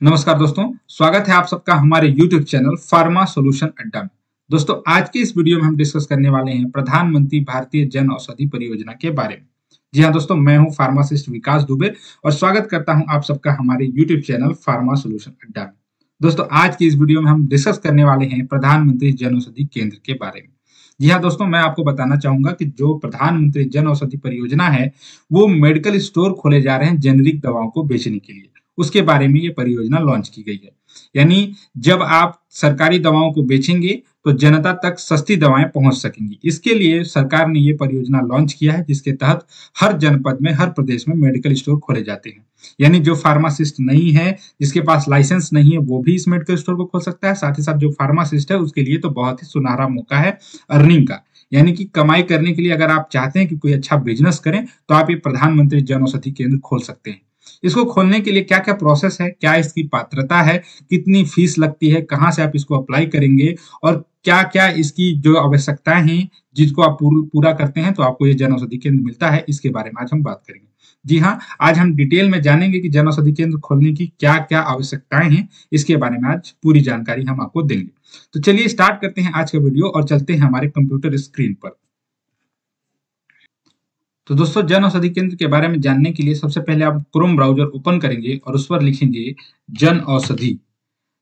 नमस्कार दोस्तों, स्वागत है आप सबका हमारे YouTube चैनल फार्मा सॉल्यूशन अड्डा में। दोस्तों, आज की इस वीडियो में हम डिस्कस करने वाले हैं प्रधानमंत्री भारतीय जन औषधि परियोजना के बारे में। जी हाँ दोस्तों, मैं हूं फार्मासिस्ट विकास दुबे और स्वागत करता हूं आप सबका हमारे YouTube चैनल फार्मा सॉल्यूशन अड्डा में। दोस्तों, आज की इस वीडियो में हम डिस्कस करने वाले हैं प्रधानमंत्री जन औषधि केंद्र के बारे में। जी हाँ दोस्तों, मैं आपको बताना चाहूंगा कि जो प्रधानमंत्री जन औषधि परियोजना है, वो मेडिकल स्टोर खोले जा रहे हैं जेनेरिक दवाओं को बेचने के लिए। उसके बारे में ये परियोजना लॉन्च की गई है। यानी जब आप सरकारी दवाओं को बेचेंगे तो जनता तक सस्ती दवाएं पहुंच सकेंगी। इसके लिए सरकार ने ये परियोजना लॉन्च किया है, जिसके तहत हर जनपद में, हर प्रदेश में मेडिकल स्टोर खोले जाते हैं। यानी जो फार्मासिस्ट नहीं है, जिसके पास लाइसेंस नहीं है, वो भी इस मेडिकल स्टोर को खोल सकता है। साथ ही साथ जो फार्मासिस्ट है, उसके लिए तो बहुत ही सुनहरा मौका है अर्निंग का। यानी कि कमाई करने के लिए अगर आप चाहते हैं कि कोई अच्छा बिजनेस करें, तो आप ये प्रधानमंत्री जन औषधि केंद्र खोल सकते हैं। इसको खोलने के लिए क्या क्या प्रोसेस है, क्या इसकी पात्रता है, कितनी फीस लगती है, कहाँ से आप इसको अप्लाई करेंगे और क्या क्या इसकी जो आवश्यकताएं हैं, जिसको आप पूरा करते हैं तो आपको ये जन औषधि केंद्र मिलता है, इसके बारे में आज हम बात करेंगे। जी हाँ, आज हम डिटेल में जानेंगे कि जन औषधि केंद्र खोलने की क्या क्या आवश्यकताएं हैं। इसके बारे में आज पूरी जानकारी हम आपको देंगे। तो चलिए स्टार्ट करते हैं आज का वीडियो और चलते हैं हमारे कंप्यूटर स्क्रीन पर। तो दोस्तों, जन औषधि केंद्र के बारे में जानने के लिए सबसे पहले आप क्रोम ब्राउजर ओपन करेंगे और उस पर लिखेंगे जन औषधि।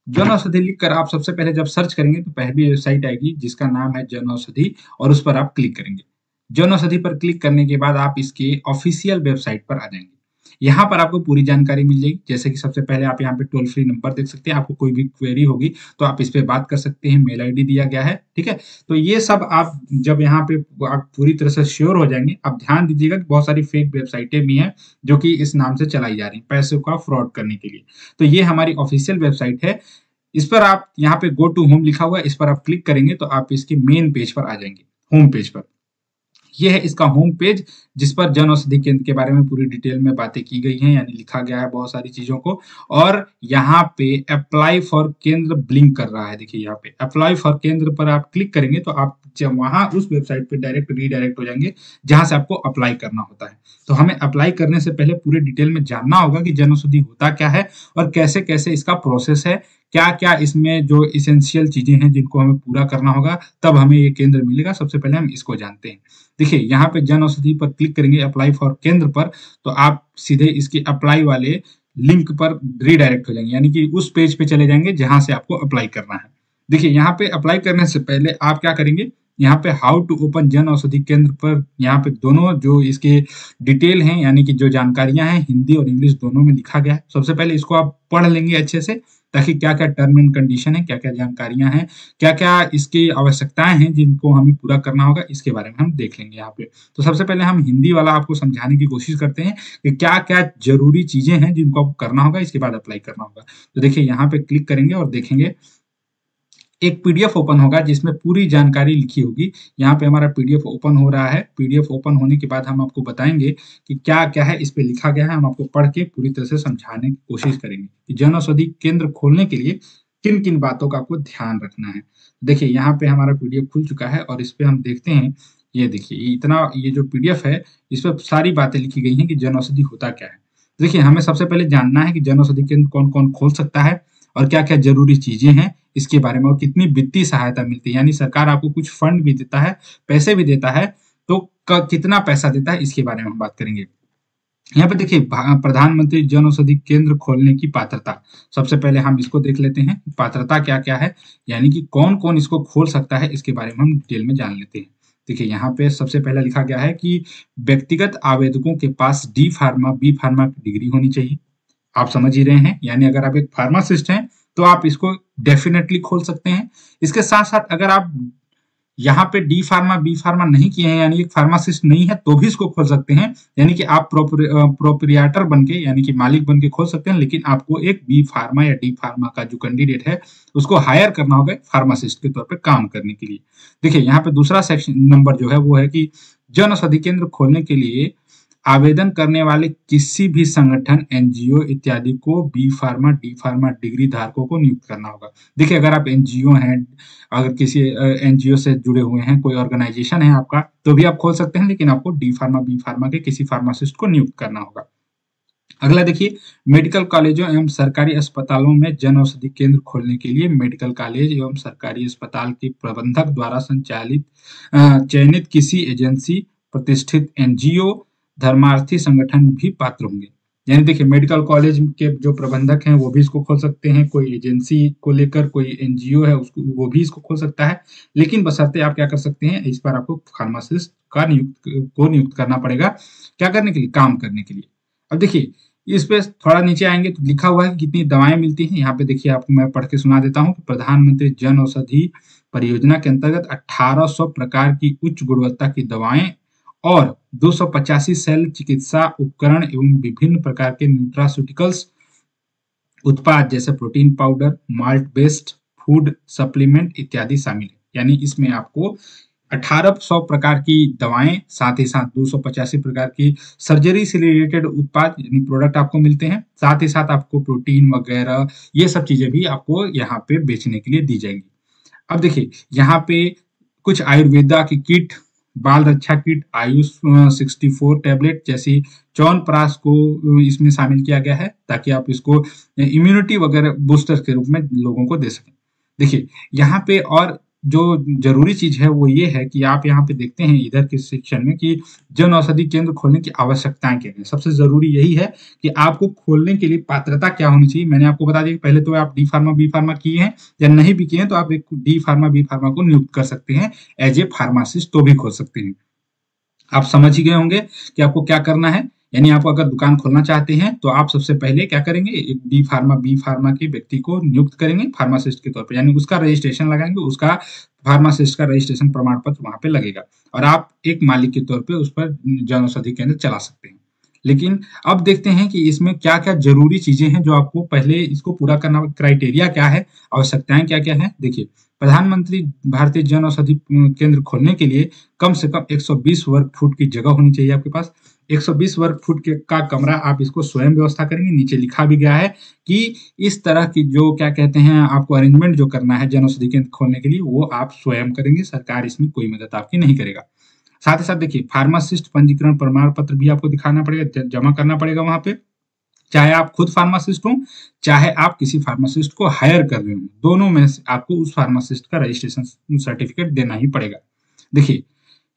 जन औषधि लिखकर आप सबसे पहले जब सर्च करेंगे तो पहली वेबसाइट आएगी जिसका नाम है जन औषधि, और उस पर आप क्लिक करेंगे। जन औषधि पर क्लिक करने के बाद आप इसके ऑफिशियल वेबसाइट पर आ जाएंगे। यहाँ पर आपको पूरी जानकारी मिल जाएगी, जैसे कि सबसे पहले आप यहाँ पे टोल फ्री नंबर देख सकते हैं। आपको कोई भी क्वेरी होगी तो आप इस पे बात कर सकते हैं। मेल आईडी दिया गया है, ठीक है। तो ये सब आप जब यहाँ पे आप पूरी तरह से श्योर हो जाएंगे। आप ध्यान दीजिएगा कि बहुत सारी फेक वेबसाइटें भी हैं जो कि इस नाम से चलाई जा रही हैं पैसे का फ्रॉड करने के लिए। तो ये हमारी ऑफिशियल वेबसाइट है। इस पर आप यहाँ पे गो टू होम लिखा हुआ है, इस पर आप क्लिक करेंगे तो आप इसके मेन पेज पर आ जाएंगे, होम पेज पर। ये है इसका होम पेज, जिस पर जन औषधि केंद्र के बारे में पूरी डिटेल में बातें की गई हैं, यानी लिखा गया है बहुत सारी चीजों को। और यहाँ पे अप्लाई फॉर केंद्र ब्लिंक कर रहा है। देखिए यहाँ पे अप्लाई फॉर केंद्र पर आप क्लिक करेंगे तो आप जब वहां उस वेबसाइट पे डायरेक्ट रीडायरेक्ट हो जाएंगे जहां से आपको अप्लाई करना होता है। तो हमें अप्लाई करने से पहले पूरे डिटेल में जानना होगा कि जन औषधि होता क्या है और कैसे कैसे इसका प्रोसेस है, क्या क्या इसमें जो इसेंशियल चीजें हैं जिनको हमें पूरा करना होगा, तब हमें ये केंद्र मिलेगा। सबसे पहले हम इसको जानते हैं। देखिए यहाँ पे जन औषधि पर क्लिक करेंगे अप्लाई फॉर केंद्र पर, तो आप सीधे इसके अप्लाई वाले लिंक पर रीडायरेक्ट हो जाएंगे, यानी कि उस पेज पे चले जाएंगे जहां से आपको अप्लाई करना है। देखिए यहाँ पे अप्लाई करने से पहले आप क्या करेंगे, यहाँ पे how to open Jan Aushadhi केंद्र पर यहाँ पे दोनों जो इसके डिटेल हैं, यानी कि जो जानकारियां हैं, हिंदी और इंग्लिश दोनों में लिखा गया है। सबसे पहले इसको आप पढ़ लेंगे अच्छे से, ताकि क्या क्या टर्म एंड कंडीशन है, क्या क्या जानकारियां हैं, क्या क्या इसकी आवश्यकताएं हैं जिनको हमें पूरा करना होगा, इसके बारे में हम देख लेंगे यहाँ पे। तो सबसे पहले हम हिंदी वाला आपको समझाने की कोशिश करते हैं कि क्या क्या जरूरी चीजें हैं जिनको आपको करना होगा, इसके बाद अप्लाई करना होगा। तो देखिए यहाँ पे क्लिक करेंगे और देखेंगे एक पीडीएफ ओपन होगा जिसमें पूरी जानकारी लिखी होगी। यहाँ पे हमारा पीडीएफ ओपन हो रहा है। पीडीएफ ओपन होने के बाद हम आपको बताएंगे कि क्या क्या है इस पे लिखा गया है। हम आपको पढ़ के पूरी तरह से समझाने की कोशिश करेंगे कि जन औषधि केंद्र खोलने के लिए किन किन बातों का आपको ध्यान रखना है। देखिए यहाँ पे हमारा पीडीएफ खुल चुका है और इस पे हम देखते हैं। ये देखिए इतना, ये जो पीडीएफ है इस पर सारी बातें लिखी गई हैं कि जन औषधि होता क्या है। देखिए हमें सबसे पहले जानना है कि जन औषधि केंद्र कौन कौन खोल सकता है और क्या क्या जरूरी चीजें हैं इसके बारे में, और कितनी वित्तीय सहायता मिलती है, यानी सरकार आपको कुछ फंड भी देता है, पैसे भी देता है, तो कितना पैसा देता है इसके बारे में हम बात करेंगे। यहाँ पे देखिए प्रधानमंत्री जन औषधि केंद्र खोलने की पात्रता, सबसे पहले हम इसको देख लेते हैं पात्रता क्या क्या है, यानी कि कौन कौन इसको खोल सकता है, इसके बारे में हम डिटेल में जान लेते हैं। देखिए यहाँ पे सबसे पहले लिखा गया है कि व्यक्तिगत आवेदकों के पास डी फार्मा बी फार्मा की डिग्री होनी चाहिए। आप समझ ही रहे हैं, यानी अगर आप एक फार्मासिस्ट हैं तो आप इसको डेफिनेटली खोल सकते हैं। इसके साथ साथ अगर आप यहाँ पे डी फार्मा बी फार्मा नहीं किए हैं, यानी एक फार्मासिस्ट नहीं है, तो भी इसको खोल सकते हैं। यानी कि आप प्रोप्रिएटर बन के, यानी कि मालिक बन के खोल सकते हैं, लेकिन आपको एक बी फार्मा या डी फार्मा का जो कैंडिडेट है उसको हायर करना होगा फार्मासिस्ट के तौर पे काम करने के लिए। देखिए यहाँ पे दूसरा सेक्शन नंबर जो है वो है कि जन औषधि केंद्र खोलने के लिए आवेदन करने वाले किसी भी संगठन, एनजीओ इत्यादि को B pharma D pharma degree धारकों को नियुक्त करना होगा। देखिए अगर आप एनजीओ हैं, अगर किसी एनजीओ से जुड़े हुए हैं, कोई ऑर्गेनाइजेशन है आपका, तो भी आप खोल सकते हैं, लेकिन आपको डी फार्मा बी फार्मा के किसी फार्मासिस्ट को नियुक्त करना होगा। अगला देखिए, मेडिकल कॉलेजों एवं सरकारी अस्पतालों में जन औषधि केंद्र खोलने के लिए मेडिकल कॉलेज एवं सरकारी अस्पताल के प्रबंधक द्वारा संचालित चयनित किसी एजेंसी, प्रतिष्ठित एनजीओ, धर्मार्थी संगठन भी पात्र होंगे। यानी देखिए, मेडिकल कॉलेज के जो प्रबंधक हैं वो भी इसको खोल सकते हैं, कोई एजेंसी को लेकर कोई एनजीओ है उसको वो भी इसको खोल सकता है, लेकिन बशर्ते आप क्या कर सकते हैं, इस पर आपको फार्मासिस्ट नियुक्त करना पड़ेगा। क्या करने के लिए? काम करने के लिए। अब देखिए, इस पे थोड़ा नीचे आएंगे तो लिखा हुआ है कि कितनी दवाएं मिलती हैं। यहाँ पे देखिए, आपको मैं पढ़ के सुना देता हूँ कि प्रधानमंत्री जन औषधि परियोजना के अंतर्गत 1800 प्रकार की उच्च गुणवत्ता की दवाएं और 285 शल्य चिकित्सा उपकरण एवं विभिन्न प्रकार के न्यूट्रास्यूटिकल्स उत्पाद जैसे protein powder, malt based food supplement इत्यादि शामिल है। यानी इसमें आपको 1800 प्रकार की दवाएं, साथ ही साथ 285 प्रकार की सर्जरी से रिलेटेड उत्पाद यानी प्रोडक्ट आपको मिलते हैं। साथ ही साथ आपको प्रोटीन वगैरह ये सब चीजें भी आपको यहाँ पे बेचने के लिए दी जाएंगी। अब देखिए, यहाँ पे कुछ आयुर्वेदा की किट, बाल रक्षा किट, आयुष 64 टैबलेट जैसी च्यवनप्राश को इसमें शामिल किया गया है, ताकि आप इसको इम्यूनिटी वगैरह बूस्टर के रूप में लोगों को दे सकें। देखिए, यहाँ पे और जो जरूरी चीज है वो ये है कि आप यहाँ पे देखते हैं इधर के सेक्शन में कि जन औषधि केंद्र खोलने की आवश्यकताएं क्या है। सबसे जरूरी यही है कि आपको खोलने के लिए पात्रता क्या होनी चाहिए। मैंने आपको बता दिया कि पहले तो आप डी फार्मा बी फार्मा किए हैं, या नहीं भी किए हैं तो आप एक डी फार्मा बी फार्मा को नियुक्त कर सकते हैं, एज ए फार्मासिस्ट तो भी खोल सकते हैं। आप समझ ही गए होंगे कि आपको क्या करना है। यानी आप अगर दुकान खोलना चाहते हैं तो आप सबसे पहले क्या करेंगे, एक डी फार्मा बी फार्मा के व्यक्ति को नियुक्त करेंगे फार्मासिस्ट के तौर पर, यानी उसका रजिस्ट्रेशन लगाएंगे, उसका फार्मासिस्ट का रजिस्ट्रेशन प्रमाण पत्र वहां पे लगेगा, और आप एक मालिक के तौर पे उस पर जन औषधि केंद्र चला सकते हैं। लेकिन अब देखते हैं कि इसमें क्या क्या जरूरी चीजें हैं जो आपको पहले इसको पूरा करना, क्राइटेरिया क्या है, आवश्यकताएं क्या क्या है। देखिए, प्रधानमंत्री भारतीय जन औषधि केंद्र खोलने के लिए कम से कम 120 वर्ग फुट की जगह होनी चाहिए आपके पास। 120 वर्ग फुट का कमरा आप इसको स्वयं व्यवस्था करेंगे। नीचे लिखा भी गया है कि इस तरह की जो क्या कहते हैं आपको अरेंजमेंट जो करना है जन औषधि केंद्र खोलने के लिए, वो आप स्वयं करेंगे, सरकार इसमें कोई मदद आपकी नहीं करेगा। साथ ही साथ देखिए, फार्मासिस्ट पंजीकरण प्रमाण पत्र भी आपको दिखाना पड़ेगा, जमा करना पड़ेगा वहां पे, चाहे आप खुद फार्मासिस्ट हो, चाहे आप किसी फार्मासिस्ट को हायर कर रहे हो, दोनों में से आपको उस फार्मासिस्ट का रजिस्ट्रेशन सर्टिफिकेट देना ही पड़ेगा। देखिए,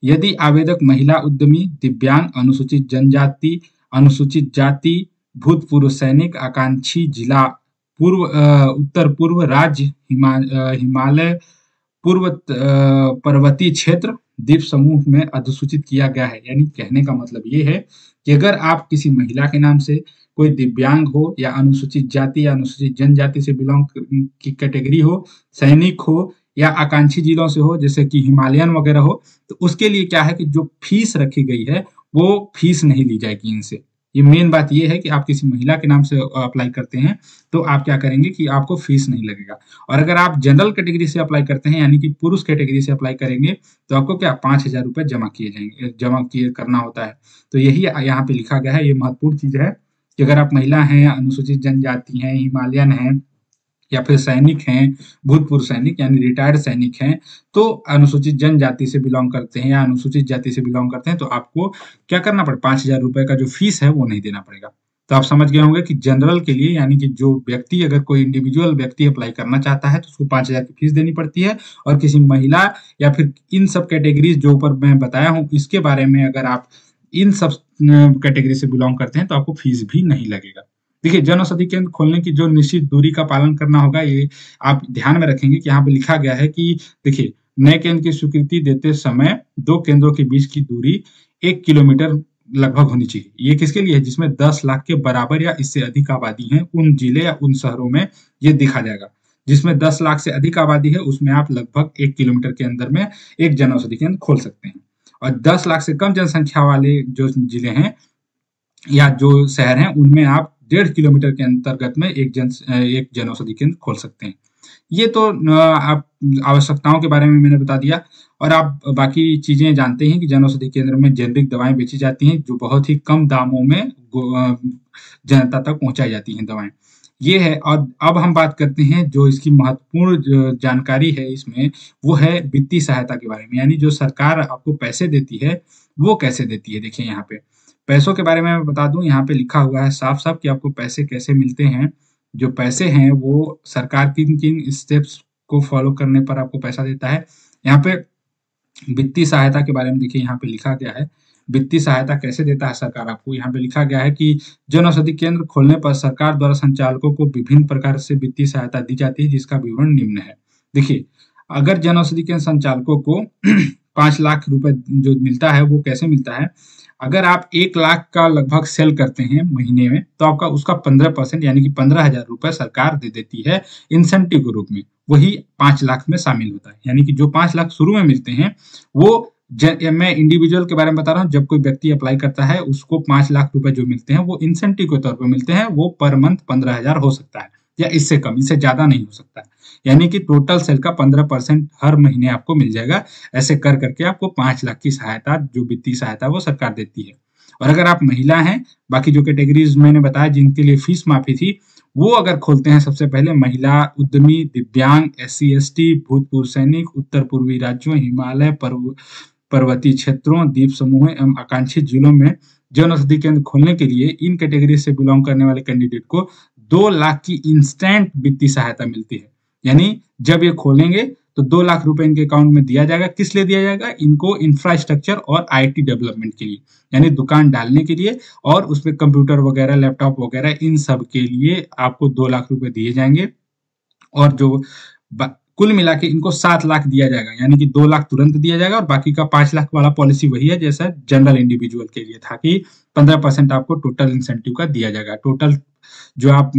यदि आवेदक महिला उद्यमी, दिव्यांग, अनुसूचित जनजाति, अनुसूचित जाति, भूतपूर्व सैनिक, आकांक्षी जिला, उत्तर पूर्व राज्य, हिमालय, पूर्व पर्वतीय क्षेत्र, द्वीप समूह में अधिसूचित किया गया है। यानी कहने का मतलब ये है कि अगर आप किसी महिला के नाम से, कोई दिव्यांग हो, या अनुसूचित जाति या अनुसूचित जनजाति से बिलोंग की कैटेगरी हो, सैनिक हो, या आकांक्षी जिलों से हो जैसे कि हिमालयन वगैरह हो, तो उसके लिए क्या है कि जो फीस रखी गई है वो फीस नहीं ली जाएगी इनसे। ये मेन बात ये है कि आप किसी महिला के नाम से अप्लाई करते हैं तो आप क्या करेंगे कि आपको फीस नहीं लगेगा। और अगर आप जनरल कैटेगरी से अप्लाई करते हैं, यानी कि पुरुष कैटेगरी से अप्लाई करेंगे, तो आपको क्या 5,000 रुपये जमा किए करना होता है। तो यही यहाँ पे लिखा गया है, ये महत्वपूर्ण चीज है कि अगर आप महिला हैं, अनुसूचित जनजाति हैं, हिमालयन हैं, या फिर सैनिक हैं, भूतपूर्व सैनिक यानी रिटायर्ड सैनिक हैं, तो अनुसूचित जनजाति से बिलोंग करते हैं या अनुसूचित जाति से बिलोंग करते हैं, तो आपको क्या करना पड़ेगा, 5,000 रुपए का जो फीस है वो नहीं देना पड़ेगा। तो आप समझ गए होंगे कि जनरल के लिए, यानी कि जो व्यक्ति, अगर कोई इंडिविजुअल व्यक्ति अप्लाई करना चाहता है तो उसको 5,000 की फीस देनी पड़ती है। और किसी महिला या फिर इन सब कैटेगरीज जो ऊपर मैं बताया हूँ, इसके बारे में अगर आप इन सब कैटेगरी से बिलोंग करते हैं तो आपको फीस भी नहीं लगेगा। देखिए, जन औषधि केंद्र खोलने की जो निश्चित दूरी का पालन करना होगा, ये आप ध्यान में रखेंगे कि यहाँ पे लिखा गया है कि देखिए, नए केंद्र की स्वीकृति देते समय 2 केंद्रों के बीच की दूरी 1 किलोमीटर लगभग होनी चाहिए। ये किसके लिए है? जिसमें 10 लाख के बराबर या इससे अधिक आबादी है, उन जिले या उन शहरों में ये दिखा जाएगा। जिसमें 10 लाख से अधिक आबादी है उसमें आप लगभग 1 किलोमीटर के अंदर में एक जन औषधि केंद्र खोल सकते हैं। और 10 लाख से कम जनसंख्या वाले जो जिले हैं या जो शहर हैं, उनमें आप 1.5 किलोमीटर के अंतर्गत में एक जन औषधि केंद्र खोल सकते हैं। ये तो आप आवश्यकताओं के बारे में मैंने बता दिया। और आप बाकी चीजें जानते हैं कि जन औषधि केंद्र में जेनरिक दवाएं बेची जाती हैं, जो बहुत ही कम दामों में जनता तक पहुंचाई जाती हैं दवाएं। ये है। और अब हम बात करते हैं जो इसकी महत्वपूर्ण जानकारी है इसमें, वो है वित्तीय सहायता के बारे में। यानी जो सरकार आपको पैसे देती है वो कैसे देती है। देखिए, यहाँ पे पैसों के बारे में मैं बता दूं, यहाँ पे लिखा हुआ है साफ साफ कि आपको पैसे कैसे मिलते हैं। जो पैसे हैं वो सरकार किन किन स्टेप्स को फॉलो करने पर आपको पैसा देता है। यहाँ पे वित्तीय सहायता के बारे में देखिए, यहाँ पे लिखा गया है वित्तीय सहायता कैसे देता है सरकार आपको। यहाँ पे लिखा गया है कि जन औषधि केंद्र खोलने पर सरकार द्वारा संचालकों को विभिन्न प्रकार से वित्तीय सहायता दी जाती है, जिसका विवरण निम्न है। देखिए, अगर जन औषधि केंद्र संचालकों को 5 लाख रुपए जो मिलता है वो कैसे मिलता है। अगर आप 1 लाख का लगभग सेल करते हैं महीने में, तो आपका उसका 15% यानी कि 15,000 रुपए सरकार दे देती है इंसेंटिव के रूप में। वही 5 लाख में शामिल होता है, यानी कि जो 5 लाख शुरू में मिलते हैं वो मैं इंडिविजुअल के बारे में बता रहा हूँ। जब कोई व्यक्ति अप्लाई करता है उसको 5 लाख रुपए जो मिलते हैं वो इंसेंटिव के तौर पर मिलते हैं। वो पर मंथ 15,000 हो सकता है या इससे कम, इससे ज्यादा नहीं हो सकता है। यानी कि टोटल सेल का 15% हर महीने आपको मिल जाएगा। ऐसे कर करके आपको 5 लाख की सहायता, जो वित्तीय सहायता वो सरकार देती है। और अगर आप महिला हैं, बाकी जो कैटेगरीज मैंने बताया जिनके लिए फीस माफी थी, वो अगर खोलते हैं सबसे पहले महिला उद्यमी, दिव्यांग, SC ST, भूतपूर्व सैनिक, उत्तर पूर्वी राज्यों, हिमालय पर्वतीय क्षेत्रों, द्वीप समूहों एवं आकांक्षित जिलों में जन औषधि केंद्र खोलने के लिए इन कैटेगरी से बिलोंग करने वाले कैंडिडेट को 2 लाख की इंस्टेंट वित्तीय सहायता मिलती है। यानी जब ये खोलेंगे तो 2 लाख रुपए इनके अकाउंट में दिया जाएगा। किस लिए दिया जाएगा? इनको इंफ्रास्ट्रक्चर और IT डेवलपमेंट के लिए, यानी दुकान डालने के लिए और उसमें कंप्यूटर वगैरह, लैपटॉप वगैरह, इन सब के लिए आपको 2 लाख रुपए दिए जाएंगे। और जो कुल मिला के इनको 7 लाख दिया जाएगा, यानी कि 2 लाख तुरंत दिया जाएगा और बाकी का 5 लाख वाला पॉलिसी वही है जैसा जनरल इंडिविजुअल के लिए था कि 15% आपको टोटल इंसेंटिव का दिया जाएगा। टोटल जो आप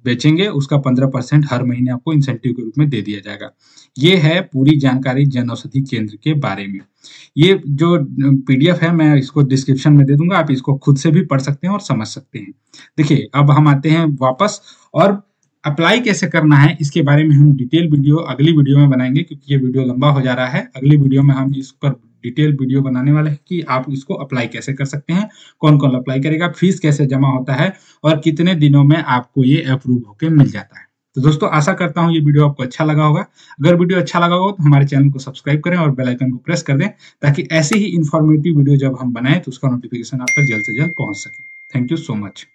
बेचेंगे उसका 15% हर महीने आपको इंसेंटिव के रूप में दे दिया जाएगा। ये है पूरी जानकारी जन औषधि केंद्र के बारे में। ये जो PDF है मैं इसको डिस्क्रिप्शन में दे दूंगा, आप इसको खुद से भी पढ़ सकते हैं और समझ सकते हैं। देखिए, अब हम आते हैं वापस, और अप्लाई कैसे करना है इसके बारे में हम डिटेल वीडियो अगली वीडियो में बनाएंगे, क्योंकि ये वीडियो लंबा हो जा रहा है। अगली वीडियो में हम इस पर डिटेल वीडियो बनाने वाले हैं कि आप इसको अप्लाई कैसे कर सकते हैं, कौन कौन अप्लाई करेगा, फीस कैसे जमा होता है और कितने दिनों में आपको ये अप्रूव होकर मिल जाता है। तो दोस्तों, आशा करता हूँ ये वीडियो आपको अच्छा लगा होगा। अगर वीडियो अच्छा लगा हो तो हमारे चैनल को सब्सक्राइब करें और बेल आइकन को प्रेस कर दें, ताकि ऐसे ही इंफॉर्मेटिव वीडियो जब हम बनाएं तो उसका नोटिफिकेशन आप तक जल्द से जल्द पहुंच सके। Thank you so much.